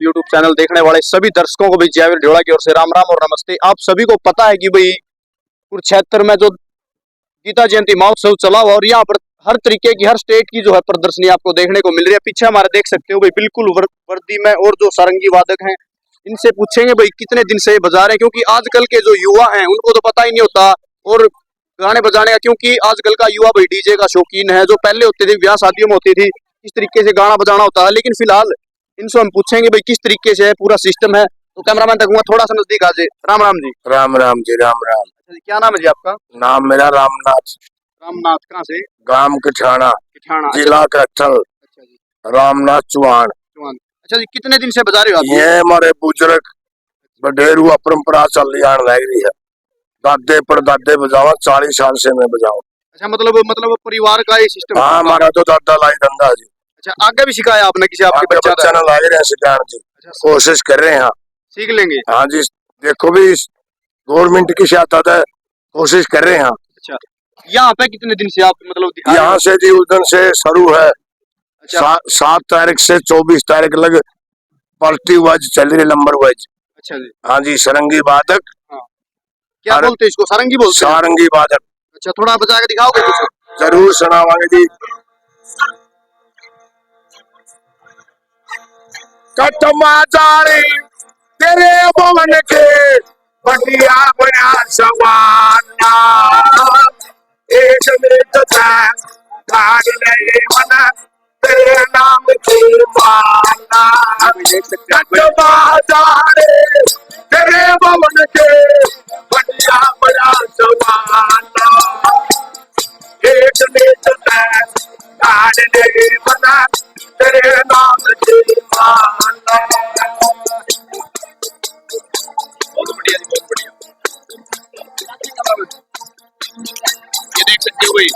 YouTube channel देखने वाले सभी दर्शकों को भी जयवीर ढियोड़ा की ओर से राम राम और नमस्ते। आप सभी को पता है कि भाई कुरुक्षेत्र में जो गीता जयंती महोत्सव चला हुआ और यहाँ पर हर तरीके की हर स्टेट की जो है प्रदर्शनी आपको देखने को मिल रही है। पीछे हमारे देख सकते हो भाई बिल्कुल वर्दी में और जो सारंगी वादक हैं इनसे पूछेंगे भाई कितने दिन से ये बजा रहे हैं, क्योंकि आजकल के जो युवा हैं उनको तो पता ही नहीं होता और गाने बजाने का, क्योंकि आजकल का युवा भाई डीजे का शौकीन है। जो पहले होते थे ब्याह शादियों में होती थी इस तरीके से गाना बजाना होता है, लेकिन फिलहाल इनसे हम पूछेंगे भाई किस तरीके से पूरा सिस्टम है। तो कैमरामैन तक थोड़ा सा नजदीक आ जाए। राम राम जी। राम राम जी, राम राम। अच्छा जी, क्या नाम है जी आपका? नाम मेरा रामनाथ। रामनाथ, कहाँ से? गांव किठाना, किठाना, जिला कत्थल। अच्छा जी, रामनाथ चौहान। चौहान। अच्छा जी, कितने दिन से बजा रहे हो आप? ये हमारे बुजुर्ग बडेरुआ परंपरा चल आन लग रही है। दादे परदादे बजावा, 40 साल से मैं बजाऊं। अच्छा, मतलब परिवार का ये सिस्टम? हाँ, हमारा तो दादा लाई धंधा जी। अच्छा, आगे भी सिखाया आपने किसी आपके बच्चा ने लाए रहे सिखाने जी। अच्छा, कोशिश कर रहे हैं। सीख लेंगे। हाँ जी, देखो भी गवर्नमेंट की सहायता है, कोशिश कर रहे हैं। अच्छा, यहाँ पे कितने दिन से आप मतलब दिखा? यहाँ से जी उस दिन से शुरू है। अच्छा, 7 तारीख से 24 तारीख लग पलटी वाइज चल रही, नंबर वाइज। अच्छा जी, हाँ जी, सारंगी वादक। हाँ। क्या बोलते हैं इसको? सारंगी बोलते हैं? सारंगी वादक। अच्छा, थोड़ा बजा के दिखाओगे कुछ? जरूर सुनावांगे जी। कटमा जारी तेरे भवन के बढ़िया बना सवाना, एक मिनट गाड़ ले मना तेरे नाम की माना। कटमा जारी तेरे भवन के बढ़िया बना सवाना, एक मिनट गाड़ ले मना तेरे नाम की माना। बहुत बढ़िया जी, बहुत बढ़िया। ये देख सकते हो भाई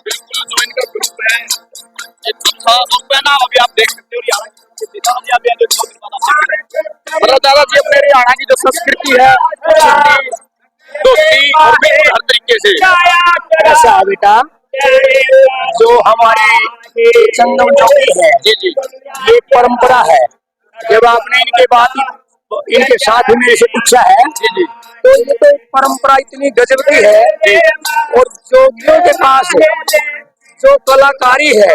बिल्कुल जो इनका ग्रुप है ये चौथा और पहनावा भी आप देख सकते हो। मतलब दादाजी अपने हरियाणा की जो संस्कृति है धोती और बिल्कुल हर तरीके से ऐसा है बेटा, जो हमारे संगम चौकी है जी जी ये परंपरा है। जब आपने इनके बाद इनके साथ मेरे से पूछा है जी जी तो ये तो एक परंपरा इतनी गजब की है। और जोगियों के पास जो कलाकारी है,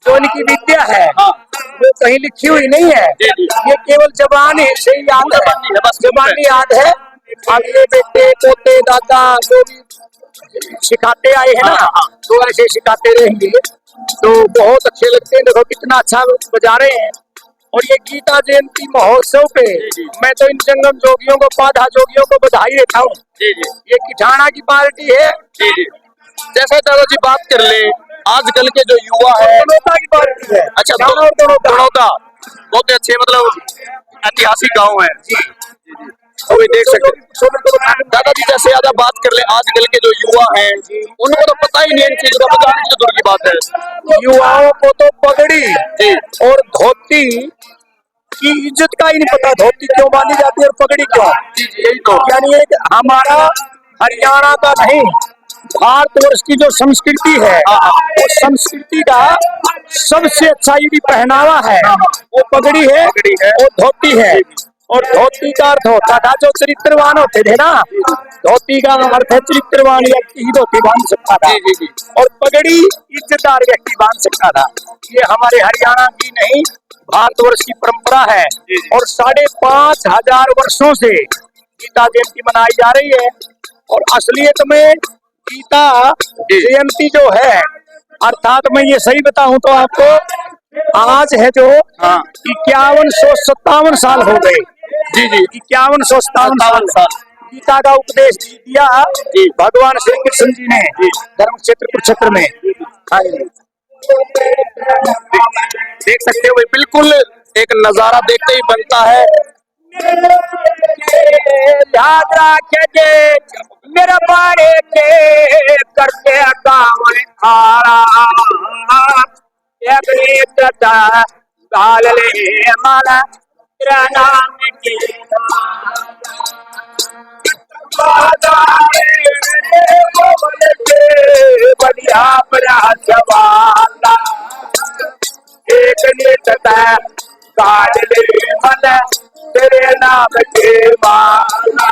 जो इनकी विद्या है वो कहीं लिखी हुई नहीं है। ये केवल जबान से याद है, जबानी याद है। अगले बेटे पोते दादा जो भी सिखाते आए हैं ना तो ऐसे सिखाते रहेंगे। तो बहुत अच्छे लगते हैं। देखो कितना अच्छा बजा रहे हैं। और ये गीता जयंती महोत्सव पे मैं तो इन संगम जोगियों को, बाधा जोगियों को बधाई देता हूँ। ये किठाना की पार्टी है। जैसे दादाजी बात कर ले आजकल के जो युवा है की पार्टी है। अच्छा दड़ौदा बहुत अच्छे मतलब ऐतिहासिक गांव है जी। तो भी देख सकते दादाजी जैसे ज्यादा बात कर ले आजकल के जो युवा हैं उनको तो पता ही नहीं इन चीजों का, बताने की दूर की बात है। युवाओं को तो पगड़ी और धोती की इज्जत का ही नहीं पता। धोती क्यों बांधी जाती है और पगड़ी क्यों? यही तो यानी एक हमारा हरियाणा का नहीं, भारतवर्ष की जो संस्कृति है उस संस्कृति का सबसे अच्छा यदि पहनावा है वो पगड़ी है और धोती है। और धोती का अर्थ होता था जो चरित्रवान होते थे ना, धोती का अर्थ है चरित्रवान व्यक्ति ही धोती बांध सकता था और पगड़ी इज्जतदार व्यक्ति बांध सकता था। ये हमारे हरियाणा की नहीं भारतवर्ष की परंपरा है। और 5,500 वर्षों से गीता जयंती मनाई जा रही है। और असलियत में गीता जयंती जो है, अर्थात मैं ये सही बताऊं तो आपको आज है जो 5157 साल हो गए। जी जी 5157 साल गीता का उपदेश दिया भगवान श्री कृष्ण जी ने धर्म क्षेत्र कुरुक्षेत्र में। देख सकते हो बिल्कुल एक नजारा देखते ही बनता है। याद रखे मेरा बारे के करके गाँव डाल ले माला तेरा नाम की बढ़िया बड़ा जवाना एक नेता गाड़ ले मन तेरे नाम के माला।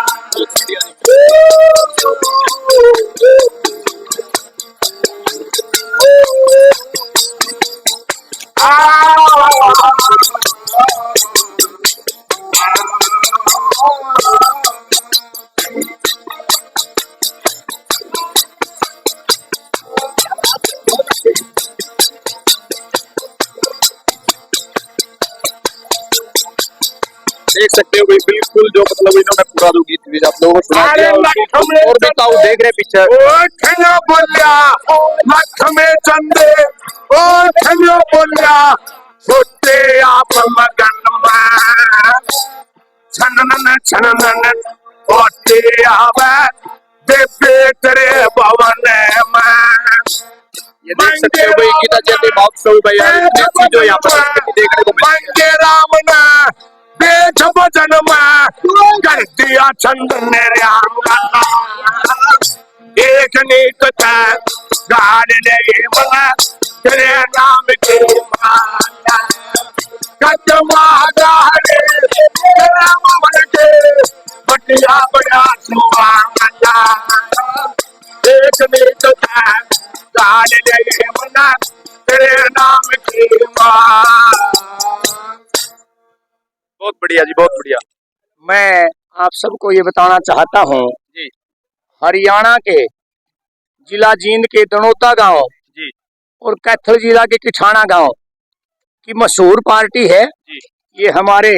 देख सकते हो भाई, बिल्कुल जो मतलब इन्होंने पूरा जो गीत भी आप लोगों को सुना दिया। और भी ताऊ देख रहे पीछे। ओ बोलिया लख में चंदे, ओ ठनो बोलिया छोटे आप मगन में छनन होते आवे देवे तेरे भवन में। ये देख सकते हो भाई, गीता जयंती महोत्सव भाई इतनी अच्छी जो यहाँ पर देखने को मिलती है। राम ने बेच भजन में कर दिया चंदन राम का एक नीत गाड़ ले मन तेरे नाम के माला। कदमा गाड़े तेरा मन के बटिया बड़ा सुहाना। एक नीत गाड़ ले मन तेरे नाम के माला। बहुत बढ़िया जी, बहुत बढ़िया। मैं आप सबको ये बताना चाहता हूँ जी हरियाणा के जिला जींद के दनोता गांव जी और कैथल जिला के किठाना गांव की मशहूर पार्टी है जी ये। हमारे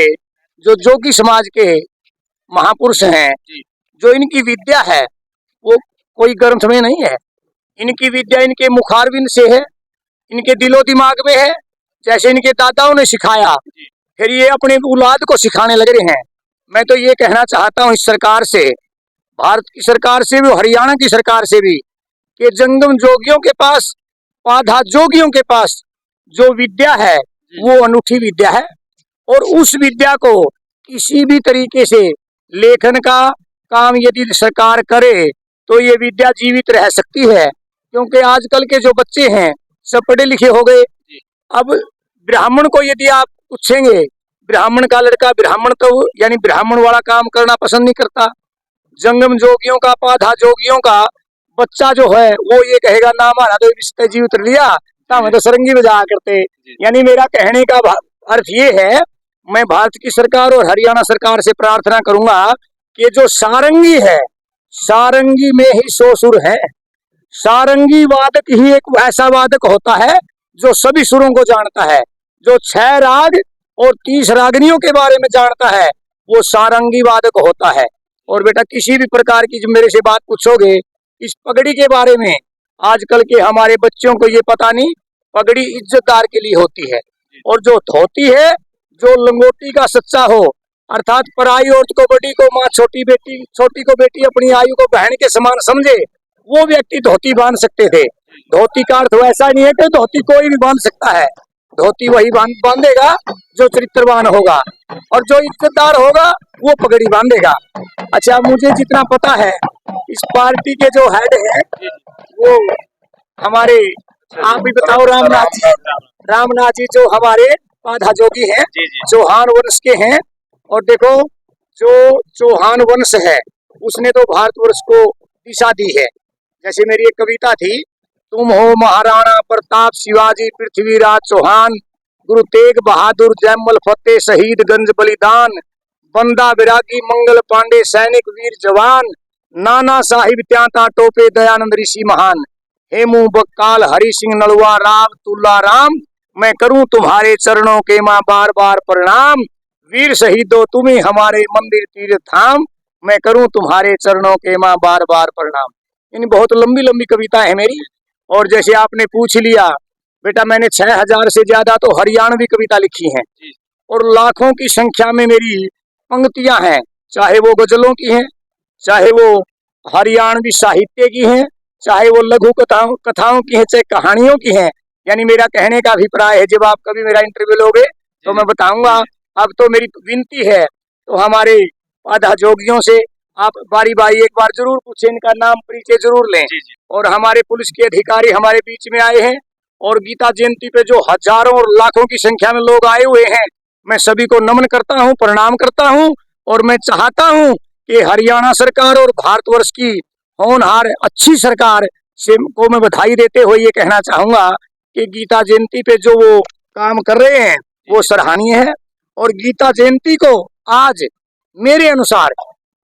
जो जोगी समाज के महापुरुष हैं, जी जो इनकी विद्या है वो कोई ग्रंथ में नहीं है। इनकी विद्या इनके मुखारविंद से है, इनके दिलो दिमाग में है। जैसे इनके दादाओं ने सिखाया, फिर ये अपने औलाद को सिखाने लग रहे हैं। मैं तो ये कहना चाहता हूँ इस सरकार से, भारत की सरकार से भी, हरियाणा की सरकार से भी, कि जंगम जोगियों के पास, पाधा जोगियों के पास जो विद्या है वो अनूठी विद्या है। और उस विद्या को किसी भी तरीके से लेखन का काम यदि सरकार करे तो ये विद्या जीवित रह सकती है। क्योंकि आजकल के जो बच्चे हैं सब पढ़े लिखे हो गए। अब ब्राह्मण को यदि आप पूछेंगे, ब्राह्मण का लड़का ब्राह्मण तो यानी ब्राह्मण वाला काम करना पसंद नहीं करता। जंगम जोगियों का, पाधा जोगियों का बच्चा जो है वो ये कहेगा ना हमारा तो रिश्ते जीवित लिया तो हमें तो सरंगी बजा करते। यानी मेरा कहने का अर्थ ये है, मैं भारत की सरकार और हरियाणा सरकार से प्रार्थना करूंगा कि जो सारंगी है, सारंगी में ही 100 सुर है। सारंगी वादक ही एक ऐसा वादक होता है जो सभी सुरों को जानता है, जो 6 राग और 30 रागनियों के बारे में जानता है, वो सारंगी वादक होता है। और बेटा किसी भी प्रकार की जो मेरे से बात पूछोगे इस पगड़ी के बारे में, आजकल के हमारे बच्चों को ये पता नहीं, पगड़ी इज्जतदार के लिए होती है। और जो धोती है, जो लंगोटी का सच्चा हो, अर्थात पराई औरत को बड़ी को माँ, छोटी को बेटी, अपनी आयु को बहन के समान समझे, वो व्यक्ति धोती बांध सकते थे। धोती का अर्थ वैसा नहीं है कि धोती कोई भी बांध सकता है। धोती वही बांधेगा जो चरित्रवान होगा, और जो इज्जतदार होगा वो पगड़ी बांधेगा। अच्छा, मुझे जितना पता है इस पार्टी के जो हेड है वो हमारे, आप भी बताओ, रामनाथ जी। रामनाथ जी जो हमारे पाधा जोगी हैं, चौहान वंश के हैं। और देखो जो चौहान वंश है उसने तो भारतवर्ष को दिशा दी है। जैसे मेरी एक कविता थी, तुम हो महाराणा प्रताप शिवाजी पृथ्वीराज चौहान, गुरु तेग बहादुर जयमल फतेह शहीद गंज बलिदान, बंदा विरागी मंगल पांडे सैनिक वीर जवान, नाना साहिब त्यांता टोपे दयानंद ऋषि महान, हेमू बक्काल हरि सिंह नलवा राव तुल्ला राम, मैं करूं तुम्हारे चरणों के मां बार बार प्रणाम, वीर शहीदों तुम्हें हमारे मंदिर तीर्थ धाम, मैं करूं तुम्हारे चरणों के मां बार बार प्रणाम। इन बहुत लंबी लंबी कविता है मेरी। और जैसे आपने पूछ लिया बेटा, मैंने 6000 से ज्यादा तो हरियाणवी कविता लिखी हैं, और लाखों की संख्या में मेरी पंक्तियां हैं, चाहे वो गजलों की हैं, चाहे वो हरियाणवी साहित्य की हैं, चाहे वो लघु कथाओं की हैं, चाहे कहानियों की हैं। यानी मेरा कहने का अभिप्राय है, जब आप कभी मेरा इंटरव्यू लोगे तो मैं बताऊंगा। अब तो मेरी विनती है, तो हमारे पाधा जोगियों से आप बारी बारी एक बार जरूर पूछें, इनका नाम परिचय जरूर लें। और हमारे पुलिस के अधिकारी हमारे बीच में आए हैं, और गीता जयंती पे जो हजारों और लाखों की संख्या में लोग आए हुए हैं, मैं सभी को नमन करता हूं, प्रणाम करता हूं और मैं चाहता हूं कि हरियाणा सरकार और भारतवर्ष की होनहार अच्छी सरकार से को मैं बधाई देते हुए ये कहना चाहूंगा कि गीता जयंती पे जो वो काम कर रहे हैं वो सराहनीय है। और गीता जयंती को आज मेरे अनुसार,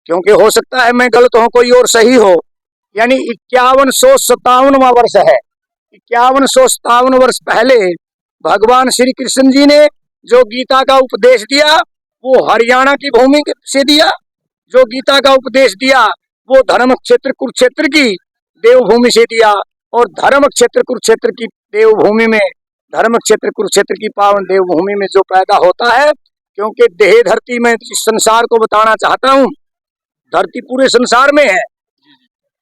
क्योंकि हो सकता है मैं गलत हूं कोई और सही हो, यानी 5157वां वर्ष है। 5157 वर्ष पहले भगवान श्री कृष्ण जी ने जो गीता का उपदेश दिया वो हरियाणा की भूमि से दिया। जो गीता का उपदेश दिया वो धर्म क्षेत्र कुरुक्षेत्र की देवभूमि से दिया। और धर्म क्षेत्र कुरुक्षेत्र की देवभूमि में, धर्म क्षेत्र कुरुक्षेत्र की पावन देवभूमि में जो पैदा होता है, क्योंकि देह धरती में इस संसार को बताना चाहता हूँ, धरती पूरे संसार में है,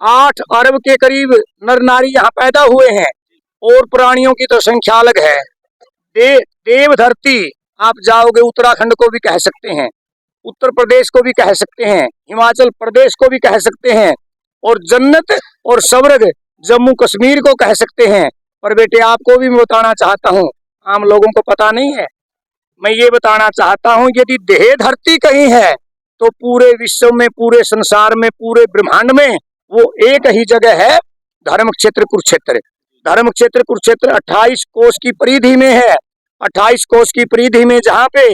8 अरब के करीब नर नारी यहाँ पैदा हुए हैं और प्राणियों की तो संख्या अलग है। देव धरती आप जाओगे, उत्तराखंड को भी कह सकते हैं, उत्तर प्रदेश को भी कह सकते हैं, हिमाचल प्रदेश को भी कह सकते हैं, और जन्नत और स्वर्ग जम्मू कश्मीर को कह सकते हैं। पर बेटे आपको भी मैं बताना चाहता हूँ, आम लोगों को पता नहीं है, मैं ये बताना चाहता हूँ यदि देह धरती कहीं है तो पूरे विश्व में, पूरे संसार में, पूरे ब्रह्मांड में वो एक ही जगह है, धर्म क्षेत्र कुरुक्षेत्र। धर्म क्षेत्र कुरुक्षेत्र 28 कोस की परिधि में है। 28 कोस की परिधि में जहाँ पे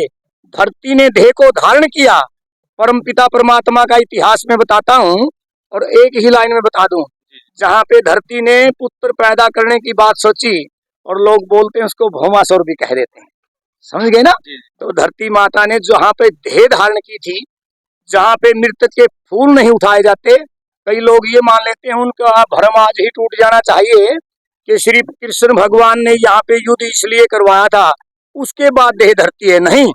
धरती ने देह को धारण किया, परम पिता परमात्मा का इतिहास में बताता हूँ और एक ही लाइन में बता दूं, जहाँ पे धरती ने पुत्र पैदा करने की बात सोची और लोग बोलते हैं उसको भौमासुर भी कह देते हैं, समझ गए ना। तो धरती माता ने जहाँ पे देह धारण की थी, जहाँ पे मृतक के फूल नहीं उठाए जाते, कई लोग ये मान लेते हैं उनका भ्रम आज ही टूट जाना चाहिए कि श्री कृष्ण भगवान ने यहाँ पे युद्ध इसलिए करवाया था उसके बाद देह धरती है, नहीं।